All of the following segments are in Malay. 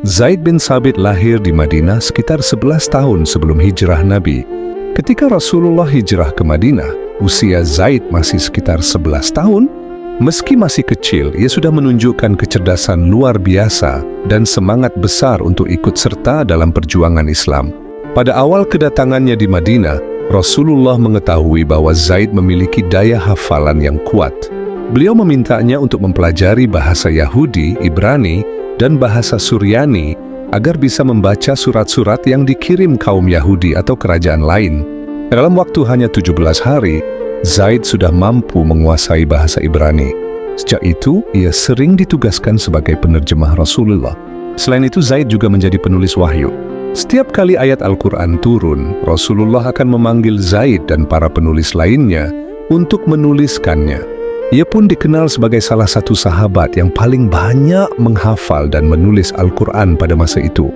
Zaid bin Thabit lahir di Madinah sekitar 11 tahun sebelum hijrah Nabi. Ketika Rasulullah hijrah ke Madinah, usia Zaid masih sekitar 11 tahun. Meski masih kecil, ia sudah menunjukkan kecerdasan luar biasa dan semangat besar untuk ikut serta dalam perjuangan Islam. Pada awal kedatangannya di Madinah, Rasulullah mengetahui bahwa Zaid memiliki daya hafalan yang kuat. Beliau memintanya untuk mempelajari bahasa Yahudi, Ibrani, dan bahasa Suryani agar bisa membaca surat-surat yang dikirim kaum Yahudi atau kerajaan lain. Dalam waktu hanya 17 hari, Zaid sudah mampu menguasai bahasa Ibrani. Sejak itu, ia sering ditugaskan sebagai penerjemah Rasulullah. Selain itu, Zaid juga menjadi penulis wahyu. Setiap kali ayat Al-Quran turun, Rasulullah akan memanggil Zaid dan para penulis lainnya untuk menuliskannya. Ia pun dikenal sebagai salah satu sahabat yang paling banyak menghafal dan menulis Al-Quran pada masa itu.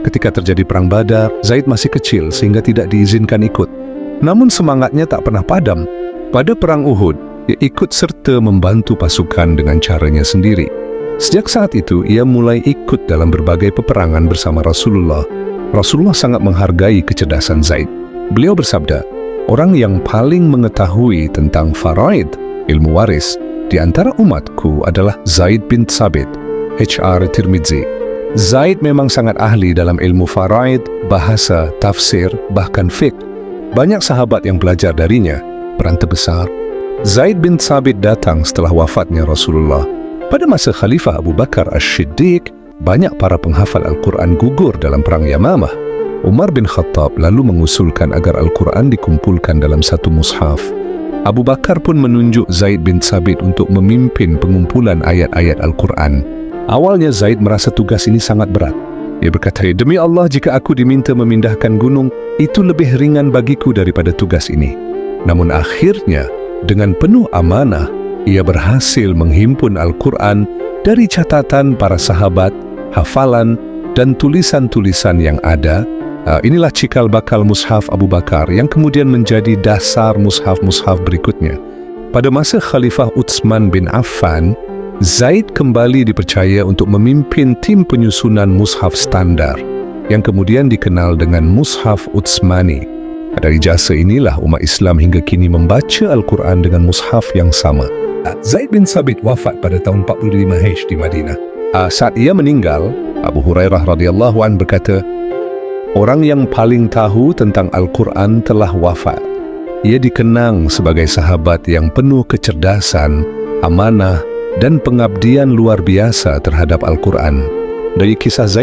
Ketika terjadi Perang Badar, Zaid masih kecil sehingga tidak diizinkan ikut. Namun semangatnya tak pernah padam. Pada Perang Uhud, ia ikut serta membantu pasukan dengan caranya sendiri. Sejak saat itu, ia mulai ikut dalam berbagai peperangan bersama Rasulullah. Rasulullah sangat menghargai kecerdasan Zaid. Beliau bersabda, "Orang yang paling mengetahui tentang faraid, ilmu waris, di antara umatku adalah Zaid bin Thabit." H.R. Tirmidzi. Zaid memang sangat ahli dalam ilmu faraid, bahasa, tafsir, bahkan fiqh. Banyak sahabat yang belajar darinya. Peran terbesar, Zaid bin Thabit datang setelah wafatnya Rasulullah. Pada masa Khalifah Abu Bakar As-Siddiq, banyak para penghafal Al-Quran gugur dalam Perang Yamamah. Umar bin Khattab lalu mengusulkan agar Al-Quran dikumpulkan dalam satu mushaf. Abu Bakar pun menunjuk Zaid bin Thabit untuk memimpin pengumpulan ayat-ayat Al-Quran. Awalnya Zaid merasa tugas ini sangat berat. Ia berkata, "Demi Allah, jika aku diminta memindahkan gunung, itu lebih ringan bagiku daripada tugas ini." Namun akhirnya, dengan penuh amanah, ia berhasil menghimpun Al-Quran dari catatan para sahabat, hafalan, dan tulisan-tulisan yang ada. Inilah cikal bakal mushaf Abu Bakar yang kemudian menjadi dasar mushaf-mushaf berikutnya. Pada masa Khalifah Utsman bin Affan, Zaid kembali dipercaya untuk memimpin tim penyusunan mushaf standar yang kemudian dikenal dengan Mushaf Utsmani. Dari jasa inilah umat Islam hingga kini membaca Al-Quran dengan mushaf yang sama. Zaid bin Thabit wafat pada tahun 45 Hijrah di Madinah. Saat ia meninggal, Abu Hurairah radhiyallahu anhu berkata, "Orang yang paling tahu tentang Al-Quran telah wafat. Ia dikenang sebagai sahabat yang penuh kecerdasan, amanah, dan pengabdian luar biasa terhadap Al-Quran." Dari kisah Zaid